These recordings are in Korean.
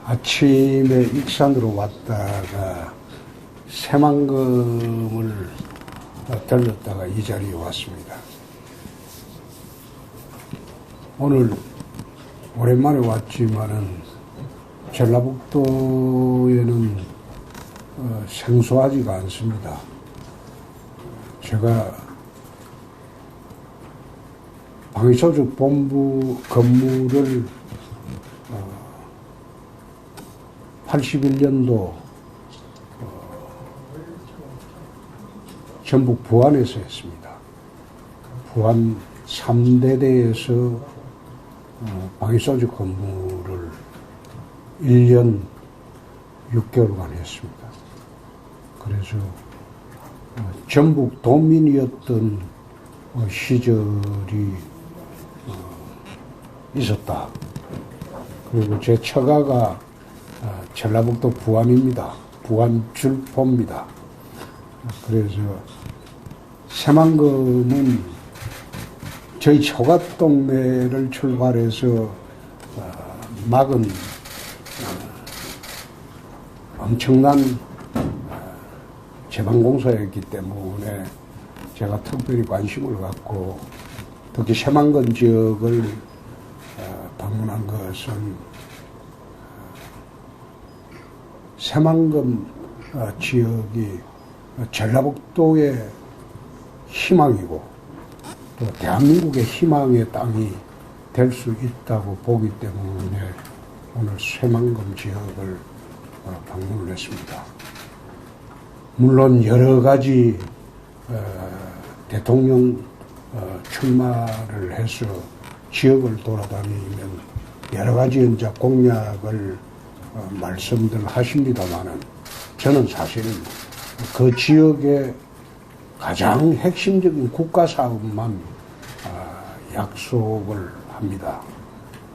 아침에 익산으로 왔다가 새만금을 들렀다가 이 자리에 왔습니다. 오늘 오랜만에 왔지만은 전라북도에는 생소하지가 않습니다. 제가 방위소속 본부 근무를 81년도 전북 부안에서 했습니다. 부안 3대대에서 방위소속 근무를 1년 6개월간 했습니다. 그래서 전북 도민이었던 시절이 있었다. 그리고 제 처가가 전라북도 부안입니다. 부안 줄포입니다. 그래서 새만금은 저희 처가 동네를 출발해서 막은 엄청난 제방공사였기 때문에 제가 특별히 관심을 갖고 특히 새만금 지역을 방문한 것은 새만금 지역이 전라북도의 희망이고 또 대한민국의 희망의 땅이 될 수 있다고 보기 때문에 오늘 새만금 지역을 방문을 했습니다. 물론 여러 가지 대통령 출마를 해서 지역을 돌아다니면 여러 가지 이제 공약을 말씀들 하십니다만은 저는 사실 그 지역의 가장 핵심적인 국가 사업만 약속을 합니다.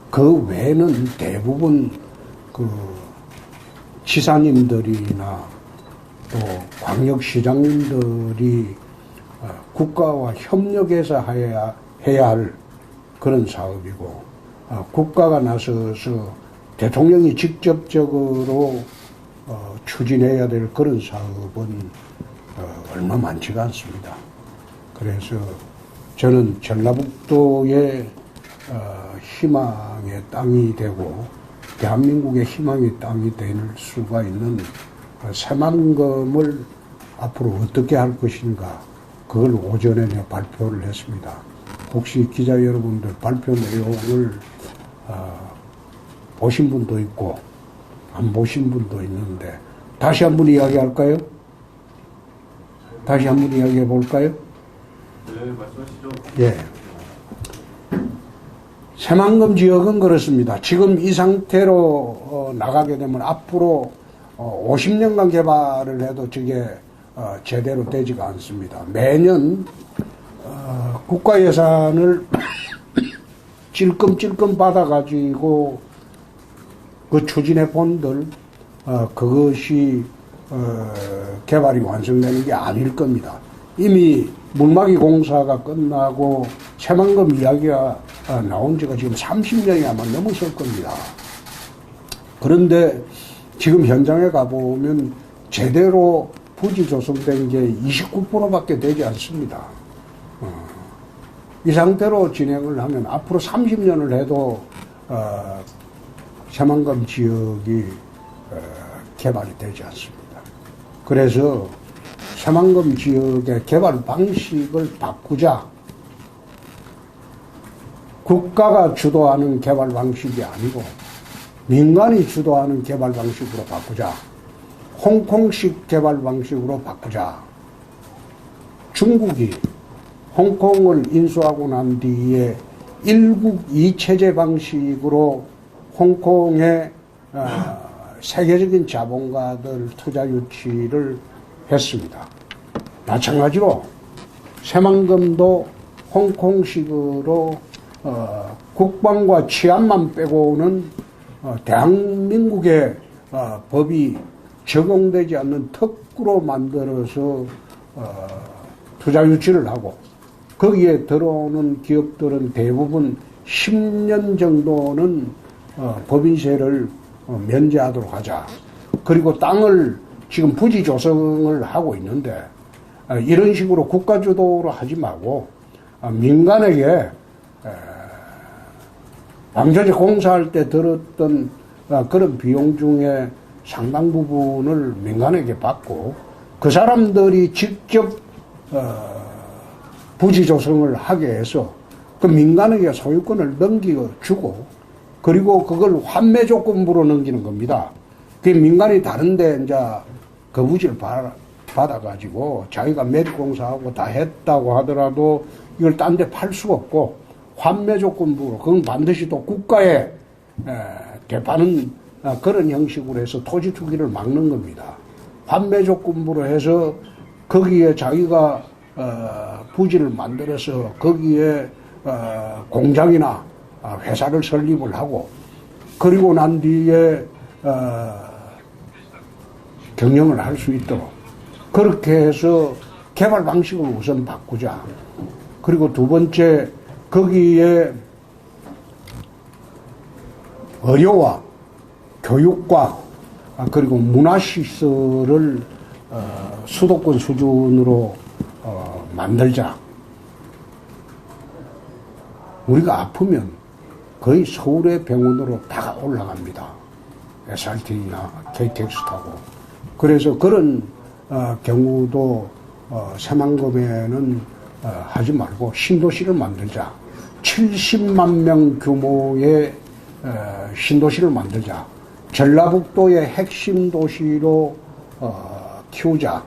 그 외에는 대부분 그 지사님들이나 또 광역시장님들이 국가와 협력해서 해야 할 그런 사업이고 국가가 나서서 대통령이 직접적으로 추진해야 될 그런 사업은 얼마 많지가 않습니다. 그래서 저는 전라북도의 희망의 땅이 되고 대한민국의 희망의 땅이 될 수가 있는 새만금을 앞으로 어떻게 할 것인가 그걸 오전에 발표를 했습니다. 혹시 기자 여러분들 발표 내용을 보신 분도 있고 안 보신 분도 있는데 다시 한번 이야기할까요? 다시 한번 이야기해 볼까요? 네, 말씀하시죠. 예. 새만금 지역은 그렇습니다. 지금 이 상태로 나가게 되면 앞으로 50년간 개발을 해도 저게 제대로 되지가 않습니다. 매년 국가 예산을 찔끔찔끔 받아가지고 그 추진해 본들 그것이 개발이 완성되는 게 아닐 겁니다. 이미 물막이 공사가 끝나고 새만금 이야기가 나온 지가 지금 30년이 아마 넘었을 겁니다. 그런데 지금 현장에 가보면 제대로 부지 조성된 게 29%밖에 되지 않습니다. 이 상태로 진행을 하면 앞으로 30년을 해도 새만금 지역이 개발이 되지 않습니다. 그래서 새만금 지역의 개발 방식을 바꾸자. 국가가 주도하는 개발 방식이 아니고 민간이 주도하는 개발 방식으로 바꾸자. 홍콩식 개발 방식으로 바꾸자. 중국이 홍콩을 인수하고 난 뒤에 1국 2체제 방식으로 홍콩의 세계적인 자본가들 투자 유치를 했습니다. 마찬가지로 새만금도 홍콩식으로 국방과 치안만 빼고는 대한민국의 법이 적용되지 않는 특구로 만들어서 투자 유치를 하고 거기에 들어오는 기업들은 대부분 10년 정도는 법인세를 면제하도록 하자. 그리고 땅을 지금 부지 조성을 하고 있는데 이런 식으로 국가 주도로 하지 말고 민간에게 방조제 공사할 때 들었던 그런 비용 중에 상당 부분을 민간에게 받고 그 사람들이 직접 부지 조성을 하게 해서 그 민간에게 소유권을 넘겨주고 그리고 그걸 환매 조건부로 넘기는 겁니다. 그 민간이 다른데 이제 그 부지를 받아가지고 자기가 매립공사하고 다 했다고 하더라도 이걸 딴 데 팔 수가 없고 환매 조건부로 그건 반드시 또 국가에 대파는 그런 형식으로 해서 토지 투기를 막는 겁니다. 환매 조건부로 해서 거기에 자기가 부지를 만들어서 거기에 공장이나 회사를 설립을 하고 그리고 난 뒤에 경영을 할 수 있도록 그렇게 해서 개발 방식을 우선 바꾸자. 그리고 두 번째 거기에 의료와 교육과 그리고 문화시설을 수도권 수준으로 만들자. 우리가 아프면 거의 서울의 병원으로 다 올라갑니다. SRT나 KTX 타고. 그래서 그런 경우도 새만금에는 하지 말고 신도시를 만들자. 70만 명 규모의 신도시를 만들자. 전라북도의 핵심 도시로 키우자.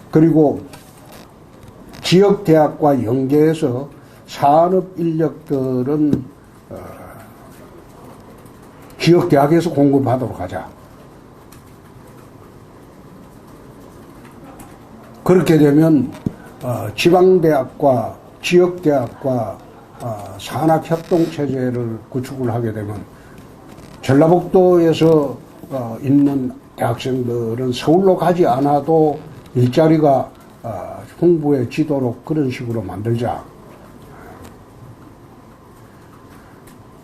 그리고 지역대학과 연계해서 산업 인력들은 지역대학에서 공급하도록 하자. 그렇게 되면 지방대학과 지역대학과 산학협동체제를 구축을 하게 되면 전라북도에서 있는 대학생들은 서울로 가지 않아도 일자리가 풍부해지도록 그런 식으로 만들자.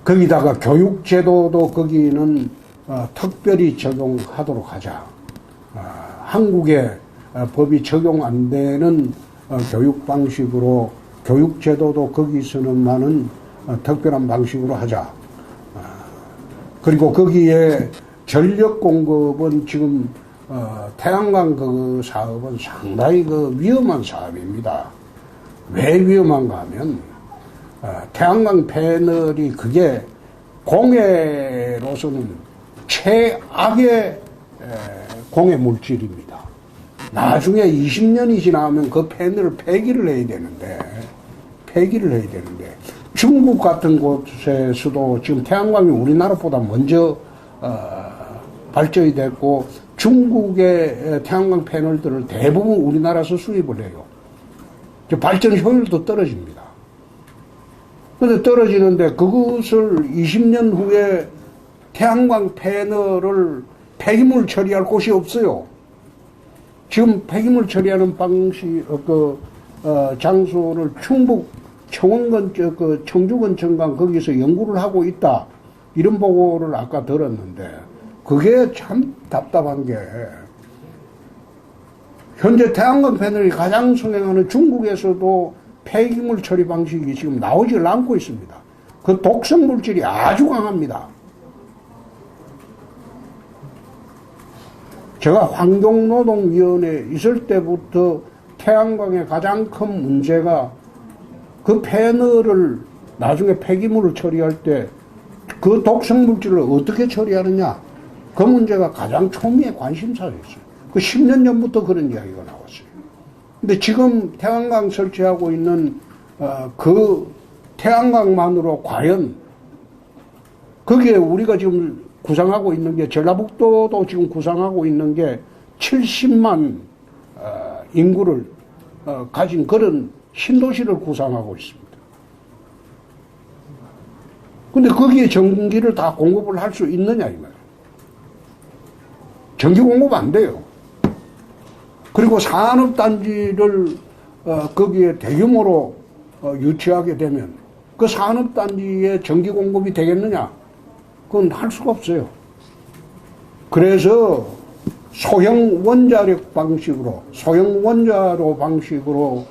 거기다가 교육제도도 거기는 특별히 적용하도록 하자. 한국의 법이 적용 안 되는 교육 방식으로 교육제도도 거기서는만은 특별한 방식으로 하자. 그리고 거기에 전력 공급은 지금 태양광 그 사업은 상당히 그 위험한 사업입니다. 왜 위험한가 하면 태양광 패널이 그게 공해로서는 최악의 공해 물질입니다. 나중에 20년이 지나면 그 패널을 폐기를 해야 되는데 중국 같은 곳에서도 지금 태양광이 우리나라보다 먼저 발전이 됐고 중국의 태양광 패널들을 대부분 우리나라에서 수입을 해요. 발전 효율도 떨어집니다. 그런데 떨어지는데 그것을 20년 후에 태양광 패널을 폐기물 처리할 곳이 없어요. 지금 폐기물 처리하는 방식, 장소를 충북 청주건청강 거기서 연구를 하고 있다. 이런 보고를 아까 들었는데, 그게 참 답답한 게, 현재 태양광 패널이 가장 성행하는 중국에서도 폐기물 처리 방식이 지금 나오질 않고 있습니다. 그 독성 물질이 아주 강합니다. 제가 환경노동위원회에 있을 때부터 태양광의 가장 큰 문제가 그 패널을 나중에 폐기물을 처리할 때 그 독성 물질을 어떻게 처리하느냐, 그 문제가 가장 초미의 관심사였어요. 그 10년 전부터 그런 이야기가 나왔어요. 근데 지금 태양광 설치하고 있는 그 태양광만으로 과연 거기에 우리가 지금 구상하고 있는 게, 전라북도도 지금 구상하고 있는 게 70만 인구를 가진 그런 신도시를 구상하고 있습니다. 근데 거기에 전기를 다 공급을 할 수 있느냐 이 말이에요. 전기 공급 안 돼요. 그리고 산업단지를 거기에 대규모로 유치하게 되면 그 산업단지에 전기 공급이 되겠느냐? 그건 할 수가 없어요. 그래서 소형 원자력 방식으로, 소형 원자로 방식으로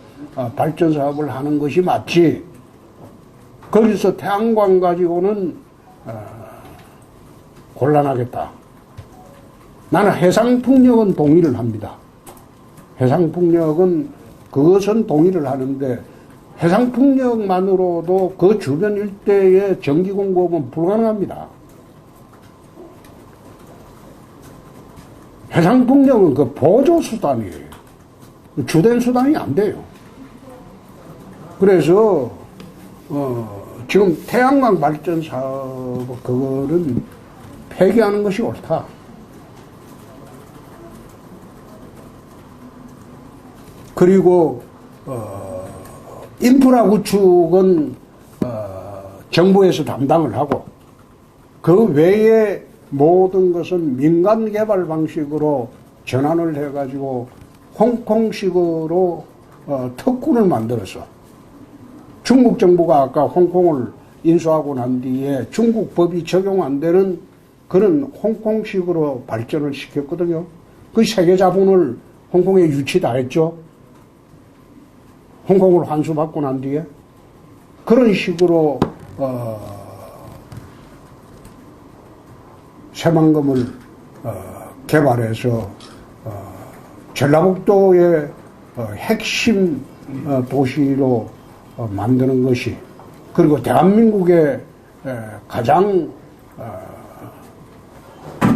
발전 사업을 하는 것이 맞지. 거기서 태양광 가지고는 곤란하겠다. 나는 해상풍력은 동의를 합니다. 해상풍력은 그것은 동의를 하는데 해상풍력만으로도 그 주변 일대의 전기 공급은 불가능합니다. 해상풍력은 그 보조 수단이에요. 주된 수단이 안 돼요. 그래서 지금 태양광 발전 사업 그거는 폐기하는 것이 옳다. 그리고 인프라 구축은 정부에서 담당을 하고 그 외에 모든 것은 민간 개발 방식으로 전환을 해가지고 홍콩식으로 특구를 만들어서 중국 정부가 아까 홍콩을 인수하고 난 뒤에 중국 법이 적용 안 되는 그런 홍콩식으로 발전을 시켰거든요. 그 세계 자본을 홍콩에 유치 다 했죠. 홍콩을 환수받고 난 뒤에 그런 식으로 새만금을 개발해서 전라북도의 핵심 도시로 만드는 것이, 그리고 대한민국의 가장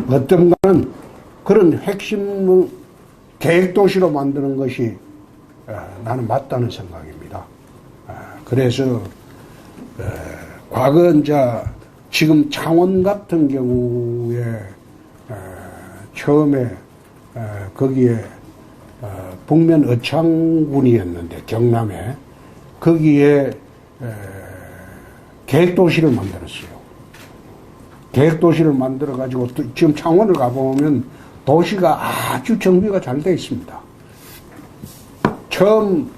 어떤가는 그런 핵심 계획도시로 만드는 것이 나는 맞다는 생각입니다. 그래서 과거 이제 지금 창원 같은 경우에 처음에 거기에 북면 어창군이었는데 경남에 거기에 계획도시를 만들었어요. 계획도시를 만들어가지고 지금 창원을 가보면 도시가 아주 정비가 잘 되어 있습니다. 처음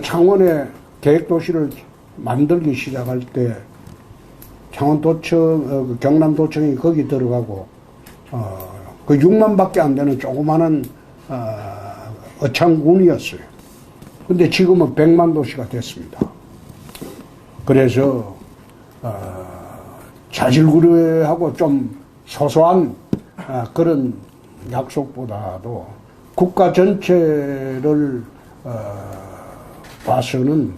창원에 계획도시를 만들기 시작할 때 창원도청, 경남도청이 거기 들어가고 그 6만 밖에 안 되는 조그마한 어창군이었어요. 근데 지금은 100만 도시가 됐습니다. 그래서 자질구레하고 좀 소소한 그런 약속보다도 국가 전체를 봐서는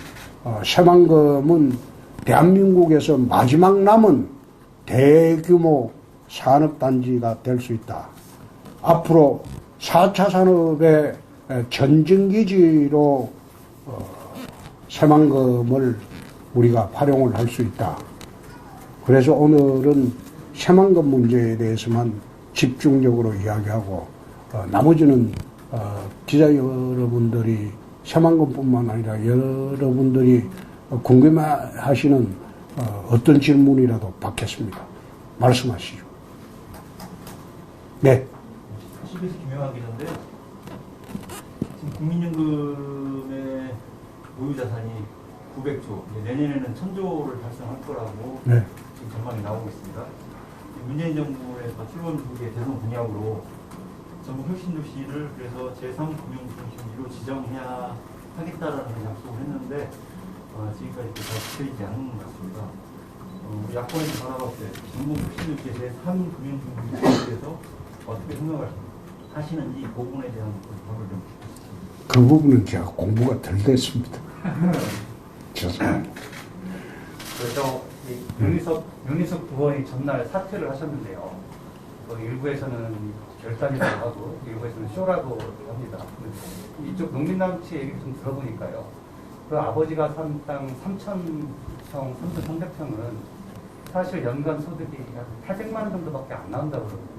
새만금은 대한민국에서 마지막 남은 대규모 산업단지가 될 수 있다. 앞으로 4차 산업의 전진기지로 새만금을 우리가 활용을 할 수 있다. 그래서 오늘은 새만금 문제에 대해서만 집중적으로 이야기하고 나머지는 기자 여러분들이 새만금뿐만 아니라 여러분들이 궁금해하시는 어떤 질문이라도 받겠습니다. 말씀하시죠. 네. CBS 김영환 기자인데요. 지금 국민연금의 보유자산이 900조, 내년에는 1000조를 달성할 거라고 네. 지금 전망이 나오고 있습니다. 문재인 정부에서 출범 후기의 대선 공약으로 전국 혁신도시를 그래서 제3금융중심지로 지정해야 하겠다라는 약속을 했는데 지금까지 잘 지켜지지 않은 것 같습니다. 우리 야권에서 바라봤을 때 전국 혁신도시의 제3금융중심지에서 어떻게 생각을 하시는지 그 부분에 대한 답을 좀 주시겠습니다. 그 부분은 제가 공부가 덜 됐습니다. 죄송합니다. 그래서 윤희석 부원이 전날 사퇴를 하셨는데요. 일부에서는 결단이라고 하고 일부에서는 쇼라고 합니다. 이쪽 농민단체 얘기를 좀 들어보니까요. 그 아버지가 산 땅 3,000평, 3,300평은 사실 연간 소득이 한 800만 원 정도밖에 안 나온다고 그러거든요.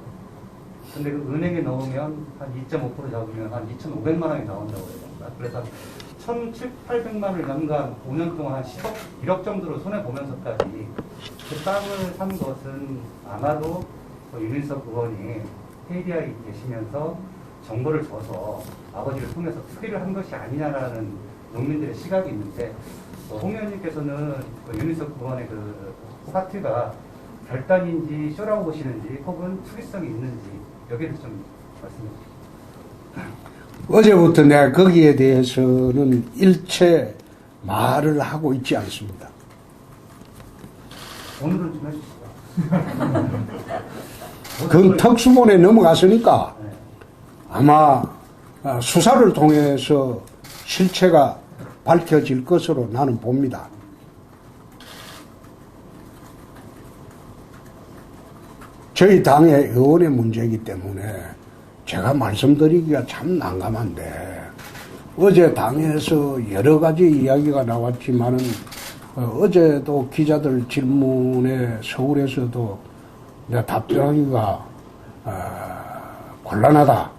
근데 그 은행에 넣으면 한 2.5% 잡으면 한 2,500만 원이 나온다고 그러니까. 그래서 1,700~800만 원을 연간 5년 동안 한 10억, 1억 정도로 손해보면서까지 그 땅을 산 것은 아마도 윤희석 의원이 KDI에 계시면서 정보를 줘서 아버지를 통해서 투기를 한 것이 아니냐라는 농민들의 시각이 있는데 홍 의원님께서는 윤희석 의원의 그 사퇴가 결단인지 쇼라고 보시는지 혹은 수기성이 있는지 여기에 대해서 좀 말씀해 주시죠. 어제부터 내가 거기에 대해서는 일체 말을 하고 있지 않습니다. 오늘은 좀 해주시죠. 그건 특수본에 넘어갔으니까 아마 수사를 통해서 실체가 밝혀질 것으로 나는 봅니다. 저희 당의 의원의 문제이기 때문에 제가 말씀드리기가 참 난감한데 어제 당에서 여러 가지 이야기가 나왔지만은 어제도 기자들 질문에 서울에서도 내가 답변하기가 곤란하다.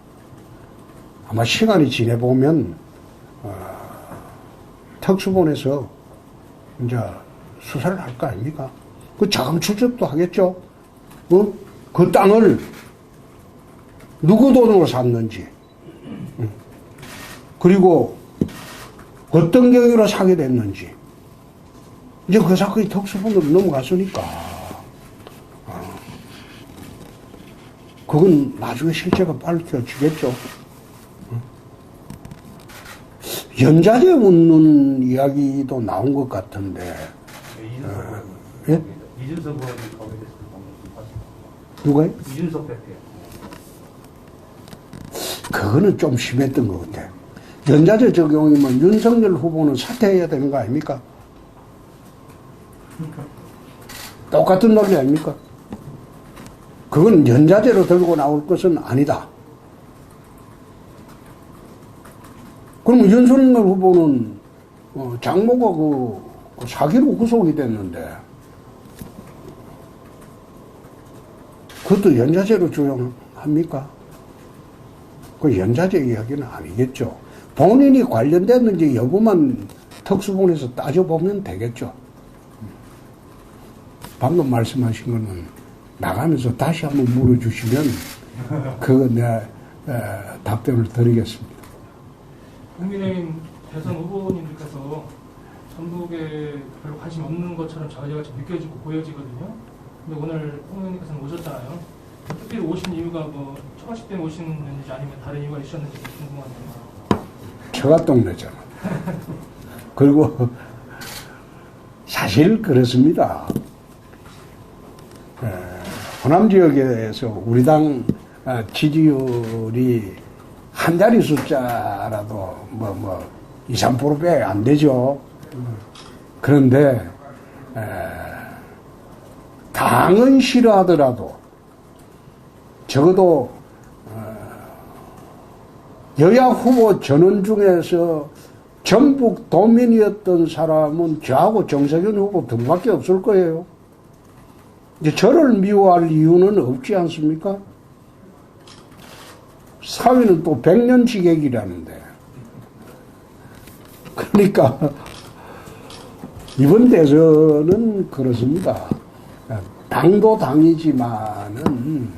아마 시간이 지내보면 특수본에서 이제 수사를 할 거 아닙니까? 그 자금 출적도 하겠죠. 그 땅을 누구 돈으로 샀는지, 그리고 어떤 경위로 사게 됐는지, 이제 그 사건이 특수본으로 넘어갔으니까, 그건 나중에 실체가 밝혀지겠죠. 연자제 묻는 이야기도 나온 것 같은데, 예? 이준석 의원이 거기에 대해서 누가요? 이준석 대표요. 그거는 좀 심했던 것 같아. 연자제 적용이면 윤석열 후보는 사퇴해야 되는 거 아닙니까? 똑같은 논리 아닙니까? 그건 연자제로 들고 나올 것은 아니다. 그러면 윤석열 후보는 장모가 그 사기로 구속이 됐는데 그것도 연자제로 적용합니까? 그 연자제 이야기는 아니겠죠. 본인이 관련됐는지 여부만 특수본에서 따져보면 되겠죠. 방금 말씀하신 거는 나가면서 다시 한번 물어주시면 그거 내가 답변을 드리겠습니다. 국민의힘 대선 후보님들께서 전북에 별로 관심 없는 것처럼 저희가 좀 느껴지고 보여지거든요. 근데 오늘 홍의원님께서는 오셨잖아요. 특별히 오신 이유가 뭐 처가식 때문에 오시는지 아니면 다른 이유가 있었는지 궁금하네요. 처가 동네잖아. 그리고 사실 그렇습니다. 호남 지역에서 우리 당 지지율이 한 자리 숫자라도 2, 3%밖에 안 되죠. 그런데 당은 싫어하더라도 적어도 여야 후보 전원 중에서 전북 도민이었던 사람은 저하고 정세균 후보 등밖에 없을 거예요. 이제 저를 미워할 이유는 없지 않습니까? 사위는 또 100년 지객이라는데. 그러니까 이번 대선은 그렇습니다. 당도 당이지만은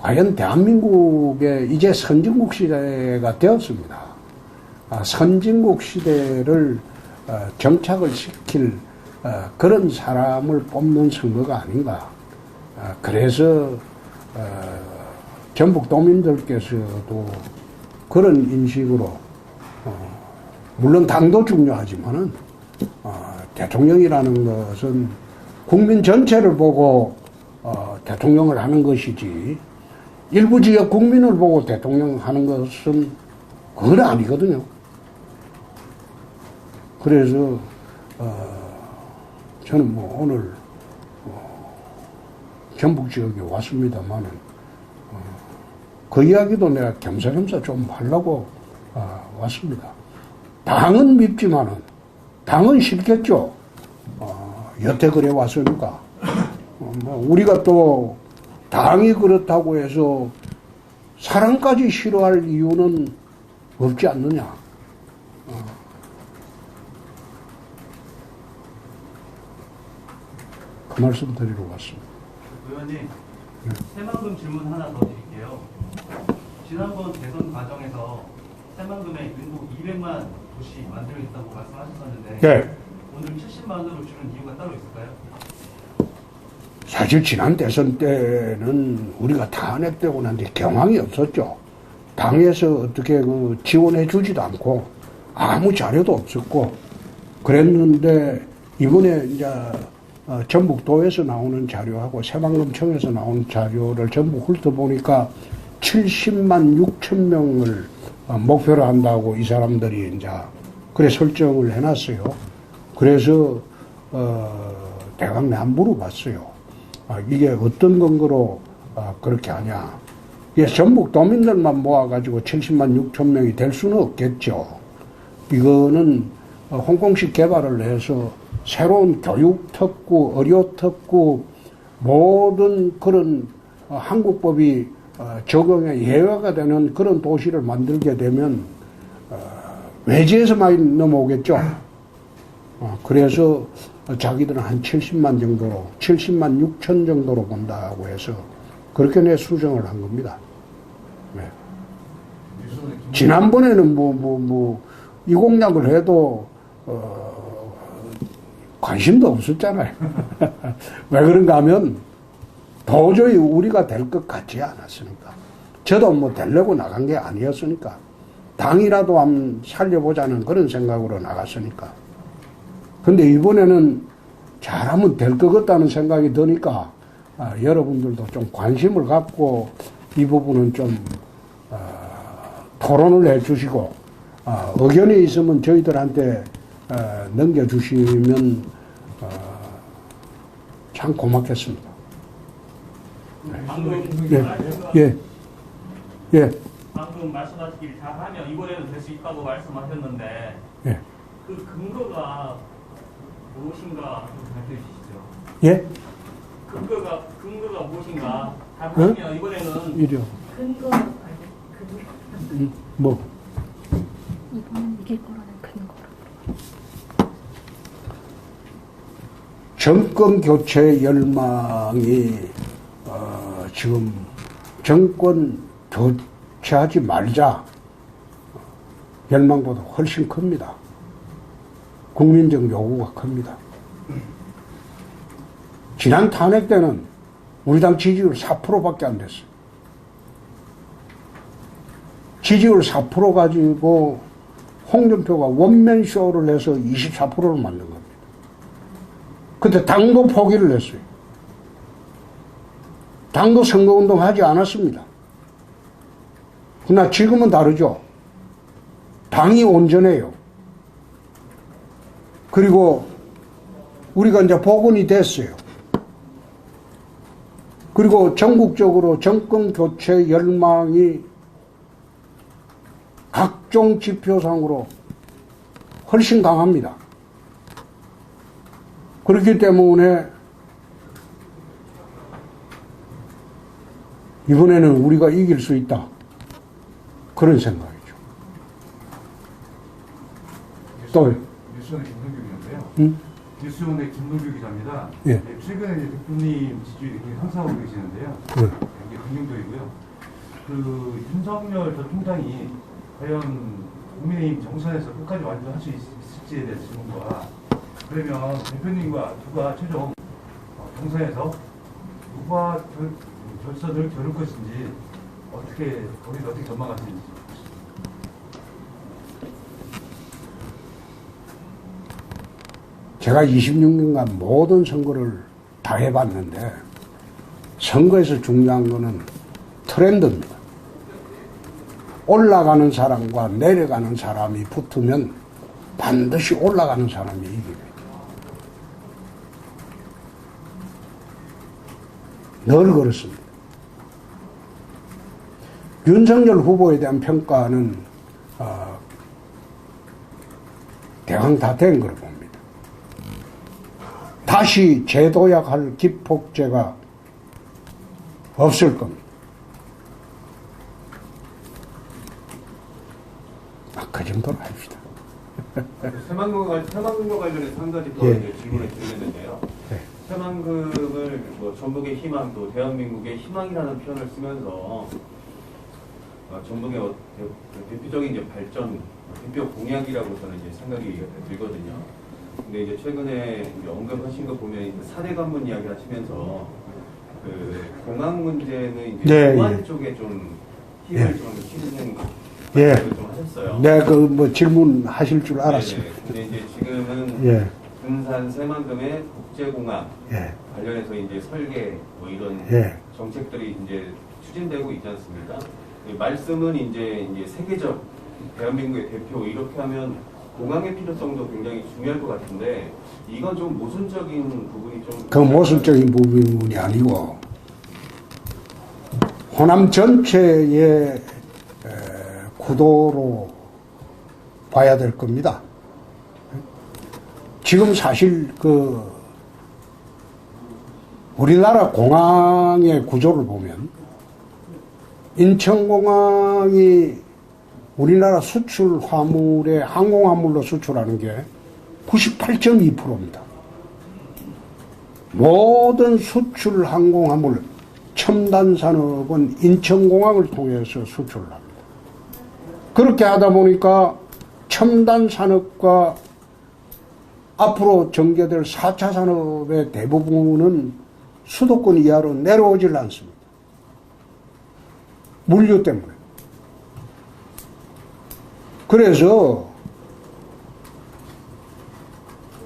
과연 대한민국의 이제 선진국 시대가 되었습니다. 선진국 시대를 정착을 시킬 그런 사람을 뽑는 선거가 아닌가. 그래서 전북 도민들께서도 그런 인식으로 물론 당도 중요하지만은 대통령이라는 것은 국민 전체를 보고 대통령을 하는 것이지 일부 지역 국민을 보고 대통령 하는 것은 그건 아니거든요. 그래서 저는 뭐 오늘 전북 지역에 왔습니다만은 그 이야기도 내가 겸사겸사 좀 하려고 왔습니다. 당은 밉지만은 당은 싫겠죠. 여태 그래 왔으니까. 우리가 또 당이 그렇다고 해서 사람까지 싫어할 이유는 없지 않느냐. 그 말씀 드리러 왔습니다. 의원님, 새만금 질문 하나 더 드릴게요. 지난번 대선 과정에서 새만금에 인구 200만 도시 만들겠다고 말씀하셨었는데 네. 오늘 70만으로 줄은 이유가 따로 있을까요? 사실 지난 대선 때는 우리가 탄핵되고 난 뒤에 경황이 없었죠. 당에서 어떻게 그 지원해 주지도 않고 아무 자료도 없었고 그랬는데 이번에 이제 전북도에서 나오는 자료하고 새만금청에서 나오는 자료를 전부 훑어보니까 70만 6천 명을 목표로 한다고 이 사람들이 이제 그래 설정을 해놨어요. 그래서 대강 내가 물어봤어요. 이게 어떤 근거로 그렇게 하냐. 이게 전북 도민들만 모아가지고 70만 6천 명이 될 수는 없겠죠. 이거는 홍콩식 개발을 해서 새로운 교육 특구, 의료 특구, 모든 그런 한국법이 적용에 예외가 되는 그런 도시를 만들게 되면 외지에서 많이 넘어오겠죠. 그래서 자기들은 한 70만 정도로, 70만 6천 정도로 본다고 해서 그렇게 내 수정을 한 겁니다. 네. 지난번에는 이 공약을 해도 관심도 없었잖아요. 왜 그런가 하면 도저히 우리가 될 것 같지 않았으니까. 저도 뭐 되려고 나간 게 아니었으니까. 당이라도 한번 살려보자는 그런 생각으로 나갔으니까. 근데 이번에는 잘하면 될 것 같다는 생각이 드니까 여러분들도 좀 관심을 갖고 이 부분은 좀 토론을 해 주시고 의견이 있으면 저희들한테 넘겨주시면 참 고맙겠습니다. 예. 방금 말씀하시길 잘하면 이번에는 될 수 있다고 말씀하셨는데 그 근거가 무엇인가 좀 밝혀 주시죠. 예? 근거가 무엇인가 잘하면 이번에는 이려. 근거 뭐? 이번엔 이길 거라는 근거로. 정권 교체 열망이 지금 정권 교체하지 말자 열망보다 훨씬 큽니다. 국민적 요구가 큽니다. 지난 탄핵 때는 우리 당 지지율 4%밖에 안 됐어요. 지지율 4% 가지고 홍준표가 원맨쇼를 해서 24%를 만든 겁니다. 그때 당도 포기를 했어요. 당도 선거운동 하지 않았습니다. 그러나 지금은 다르죠. 당이 온전해요. 그리고 우리가 이제 복원이 됐어요. 그리고 전국적으로 정권 교체 열망이 각종 지표상으로 훨씬 강합니다. 그렇기 때문에 이번에는 우리가 이길 수 있다. 그런 생각이죠. 또 뉴스원의 김동규 기자인데요. 응? 뉴스원의 김동규 기자입니다. 예. 최근에 이제 대표님 지지율이 굉장히 상승하고 계시는데요. 예. 굉장히 긍정적이고요. 그 윤석열 전 총장이 과연 국민의힘 정선에서 끝까지 완주할 수 있을지에 대해서 질문과 그러면 대표님과 누가 최종 정선에서 누가 결선을 겨룰 것인지 거기서 어떻게 전망하시는지. 제가 26년간 모든 선거를 다 해봤는데 선거에서 중요한 거는 트렌드입니다. 올라가는 사람과 내려가는 사람이 붙으면 반드시 올라가는 사람이 이깁니다. 늘 그렇습니다. 윤석열 후보에 대한 평가는 대강 다 된 걸로 봅니다. 다시 재도약할 기폭제가 없을 겁니다. 그 정도로 합시다. 새만금과 관련해서 한 가지 더 이제 질문을 드리겠는데요. 새만금을 전북의 희망 또 대한민국의 희망이라는 표현을 쓰면서 전북의 대표적인 이제 발전 대표 공약이라고 저는 이제 생각이 들거든요. 근데 이제 최근에 이제 언급하신 거 보면 이제 4대 관문 이야기 하시면서 그 공항 문제는 이제 네, 보안 예. 쪽에 좀 힘을 예. 좀 실는 예. 좀 하셨어요. 네, 그 뭐 질문하실 줄 알았습니다. 네, 근데 이제 지금은 예, 군산 새만금의 국제공항 예, 관련해서 이제 설계 뭐 이런 예. 정책들이 이제 추진되고 있지 않습니까? 이 말씀은 이제 세계적 대한민국의 대표 이렇게 하면 공항의 필요성도 굉장히 중요할 것 같은데 이건 좀 모순적인 부분이 좀 그 모순적인 부분이 아니고 호남 전체의 구도로 봐야 될 겁니다. 지금 사실 그 우리나라 공항의 구조를 보면 인천공항이 우리나라 수출 화물의 항공화물로 수출하는 게 98.2%입니다. 모든 수출 항공화물 첨단 산업은 인천공항을 통해서 수출을 합니다. 그렇게 하다 보니까 첨단 산업과 앞으로 전개될 4차 산업의 대부분은 수도권 이하로 내려오질 않습니다. 물류 때문에. 그래서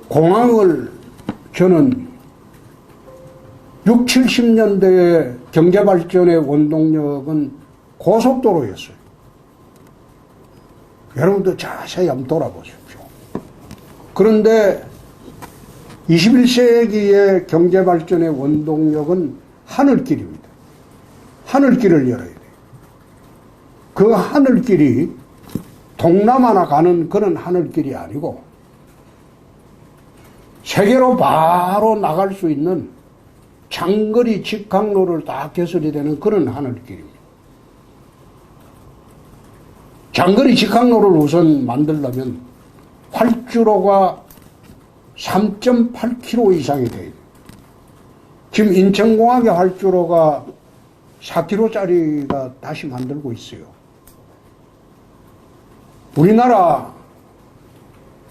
공항을 저는 60, 70년대의 경제발전의 원동력은 고속도로였어요. 여러분도 자세히 한번 돌아보십시오. 그런데 21세기의 경제발전의 원동력은 하늘길입니다. 하늘길을 열어야 돼요. 그 하늘길이 동남아나 가는 그런 하늘길이 아니고 세계로 바로 나갈 수 있는 장거리 직항로를 다 개설이 되는 그런 하늘길입니다. 장거리 직항로를 우선 만들려면 활주로가 3.8km 이상이 돼요. 지금 인천공항의 활주로가 4km짜리가 다시 만들고 있어요. 우리나라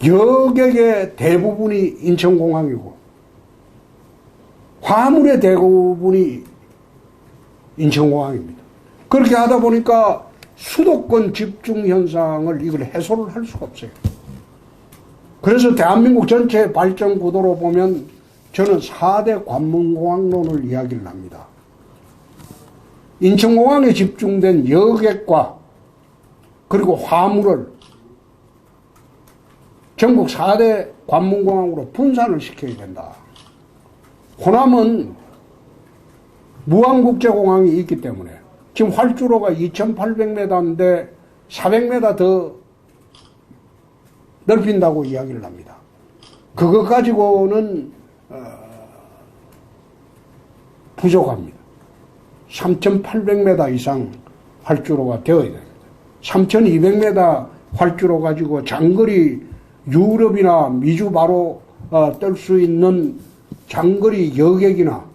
여객의 대부분이 인천공항이고 화물의 대부분이 인천공항입니다. 그렇게 하다 보니까 수도권 집중 현상을 이걸 해소를 할 수가 없어요. 그래서 대한민국 전체 발전 구도로 보면 저는 4대 관문공항론을 이야기를 합니다. 인천공항에 집중된 여객과 그리고 화물을 전국 4대 관문공항으로 분산을 시켜야 된다. 호남은 무안국제공항이 있기 때문에 지금 활주로가 2,800m인데 400m 더 넓힌다고 이야기를 합니다. 그것 가지고는 부족합니다. 3,800m 이상 활주로가 되어야 됩니다. 3,200m 활주로 가지고 장거리 유럽이나 미주 바로 뜰 수 있는 장거리 여객이나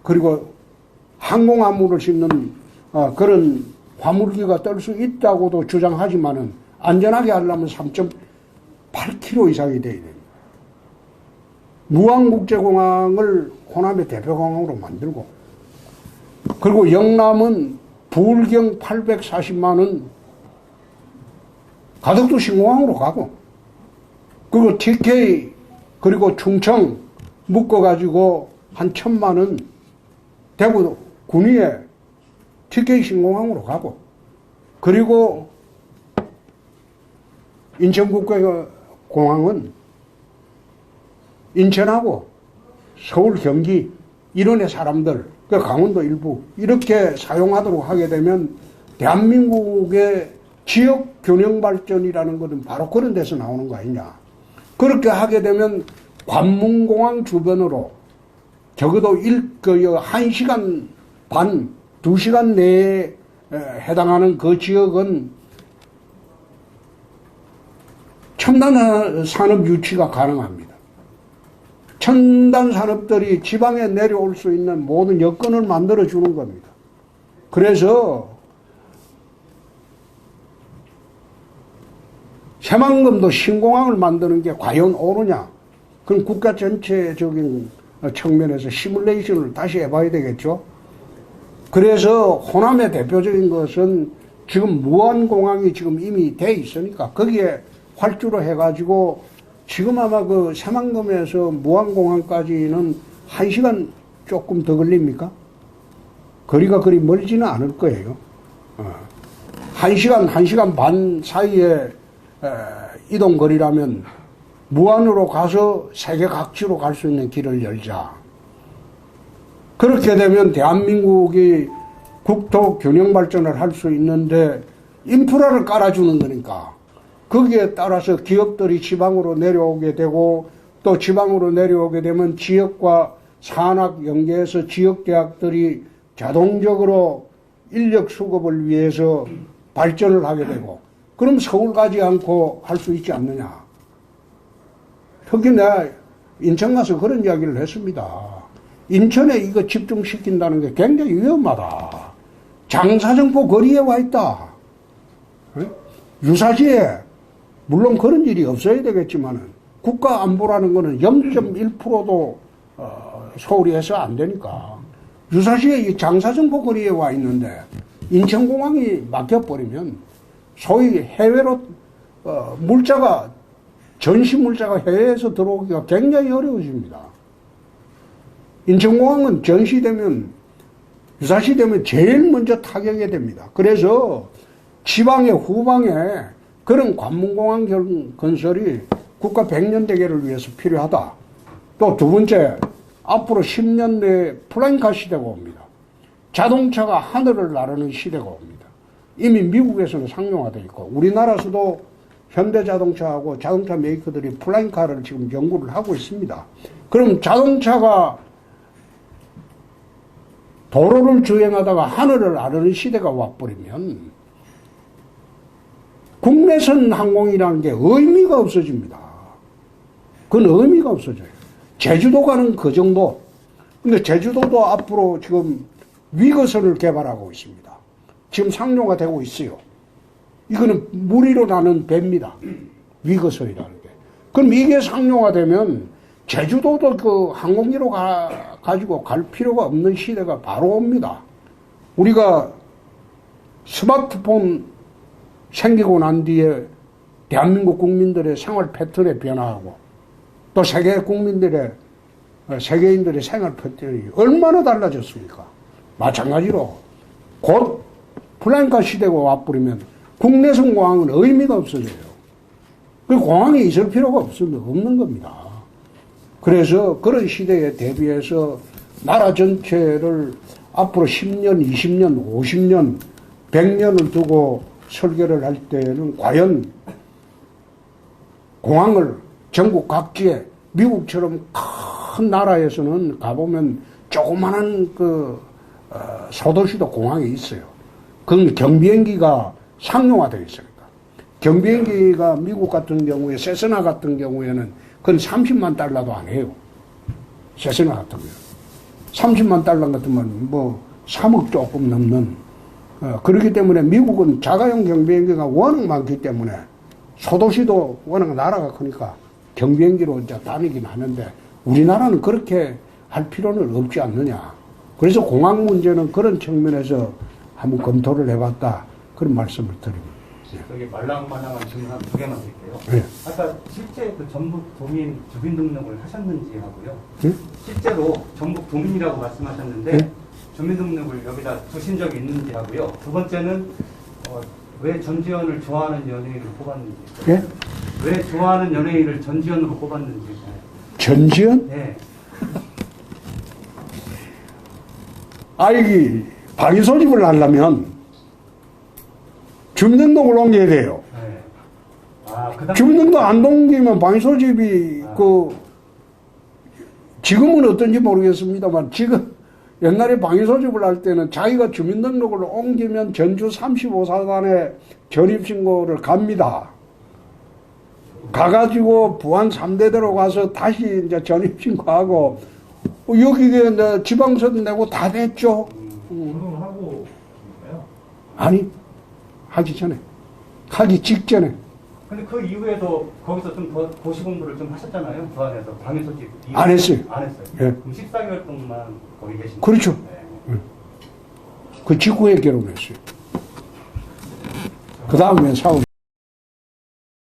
그리고 항공화물을 싣는 그런 화물기가 뜰 수 있다고도 주장하지만은 안전하게 하려면 3.8km 이상이 돼야 됩니다. 무안국제공항을 호남의 대표공항으로 만들고 그리고 영남은 부울경 840만원 가덕도 신공항으로 가고 그리고 TK 그리고 충청 묶어가지고 한 1,000만원 대구 군위에 TK 신공항으로 가고 그리고 인천국제공항은 인천하고 서울 경기 이런의 사람들 그 강원도 일부 이렇게 사용하도록 하게 되면 대한민국의 지역 균형 발전이라는 것은 바로 그런 데서 나오는 거 아니냐. 그렇게 하게 되면 관문공항 주변으로 적어도 1시간 반, 2시간 내에 해당하는 그 지역은 첨단 산업 유치가 가능합니다. 첨단 산업들이 지방에 내려올 수 있는 모든 여건을 만들어 주는 겁니다. 그래서 새만금도 신공항을 만드는 게 과연 옳으냐? 그럼 국가 전체적인 측면에서 시뮬레이션을 다시 해봐야 되겠죠. 그래서 호남의 대표적인 것은 지금 무안공항이 지금 이미 돼 있으니까 거기에 활주로 해가지고 지금 아마 그 새만금에서 무안공항까지는 1시간 조금 더 걸립니까? 거리가 그리 멀지는 않을 거예요. 1시간 반 사이에 이동 거리라면 무안으로 가서 세계 각지로 갈 수 있는 길을 열자. 그렇게 되면 대한민국이 국토 균형 발전을 할 수 있는데 인프라를 깔아주는 거니까 거기에 따라서 기업들이 지방으로 내려오게 되고 또 지방으로 내려오게 되면 지역과 산학 연계해서 지역 대학들이 자동적으로 인력 수급을 위해서 발전을 하게 되고 그럼 서울 가지 않고 할 수 있지 않느냐. 특히 내가 인천 가서 그런 이야기를 했습니다. 인천에 이거 집중시킨다는 게 굉장히 위험하다. 장사정포 거리에 와 있다. 유사시에 물론 그런 일이 없어야 되겠지만은 국가 안보라는 거는 0.1%도 소홀히 해서 안 되니까 유사시에 이 장사정포 거리에 와 있는데 인천공항이 막혀버리면 소위 해외로 물자가 전시 물자가 해외에서 들어오기가 굉장히 어려워집니다. 인천공항은 전시되면 유사시되면 제일 먼저 타격이 됩니다. 그래서 지방의 후방에 그런 관문공항 건설이 국가 100년 대계를 위해서 필요하다. 또 두 번째, 앞으로 10년 내에 플라잉카 시대가 옵니다. 자동차가 하늘을 나르는 시대가 옵니다. 이미 미국에서는 상용화되어 있고 우리나라에서도 현대자동차하고 자동차 메이커들이 플라잉카를 지금 연구를 하고 있습니다. 그럼 자동차가 도로를 주행하다가 하늘을 나르는 시대가 와버리면 국내선 항공이라는 게 의미가 없어집니다. 그건 의미가 없어져요. 제주도 가는 그 정도. 근데 제주도도 앞으로 지금 위거선을 개발하고 있습니다. 지금 상용화되고 있어요. 이거는 무리로 나는 배입니다. 위거선이라는 게. 그럼 이게 상용화되면 제주도도 그 항공기로 가지고 갈 필요가 없는 시대가 바로 옵니다. 우리가 스마트폰 생기고 난 뒤에 대한민국 국민들의 생활 패턴의 변화하고 또 세계 국민들의 세계인들의 생활 패턴이 얼마나 달라졌습니까? 마찬가지로 곧 플라잉카 시대가 와버리면 국내선 공항은 의미가 없어져요. 그 공항이 있을 필요가 없는 겁니다. 그래서 그런 시대에 대비해서 나라 전체를 앞으로 10년, 20년, 50년, 100년을 두고 설계를 할 때는 과연 공항을 전국 각지에 미국처럼 큰 나라에서는 가보면 조그마한 소도시도 공항이 있어요. 그건 경비행기가 상용화되어 있습니다. 경비행기가 미국 같은 경우에 세스나 같은 경우에는 그건 30만 달러도 안 해요. 세스나 같은 경우 30만 달러 같으면 뭐 3억 조금 넘는 그렇기 때문에 미국은 자가용 경비행기가 워낙 많기 때문에 소도시도 워낙 나라가 크니까 경비행기로 이제 다니긴 하는데 우리나라는 그렇게 할 필요는 없지 않느냐. 그래서 공항 문제는 그런 측면에서 한번 검토를 해봤다. 그런 말씀을 드립니다. 여기 말랑말랑한 질문 한 두 개만 드릴게요. 네. 아까 실제 그 전북 도민 주민등록을 하셨는지 하고요. 네? 실제로 전북 도민이라고 말씀하셨는데 네? 주민등록을 여기다 두신 적이 있는지 하고요. 두 번째는 왜 전지현을 좋아하는 연예인을 뽑았는지. 예? 왜 좋아하는 연예인을 전지현으로 뽑았는지. 전지현? 네. 아이기 방위 소집을 하려면 주민등록을 옮겨야 돼요. 네. 아, 주민등록 안 옮기면 방위 소집이 지금은 어떤지 모르겠습니다만 지금 옛날에 방위 소집을 할 때는 자기가 주민등록을 옮기면 전주 35사단에 전입신고를 갑니다. 가가지고 부안 3대대로 가서 다시 이제 전입신고하고 여기에 이제 지방서도 내고 다 됐죠. 운동을 하고 있나요? 아니, 하기 전에. 하기 직전에. 근데 그 이후에도 거기서 좀 더 고시 공부를 좀 하셨잖아요. 그 안에서 방위소집. 안 했어요. 안 했어요. 예. 그럼 14개월 동안 거기 계신 그렇죠. 네. 그 직후에 결혼했어요. 그 다음에 사업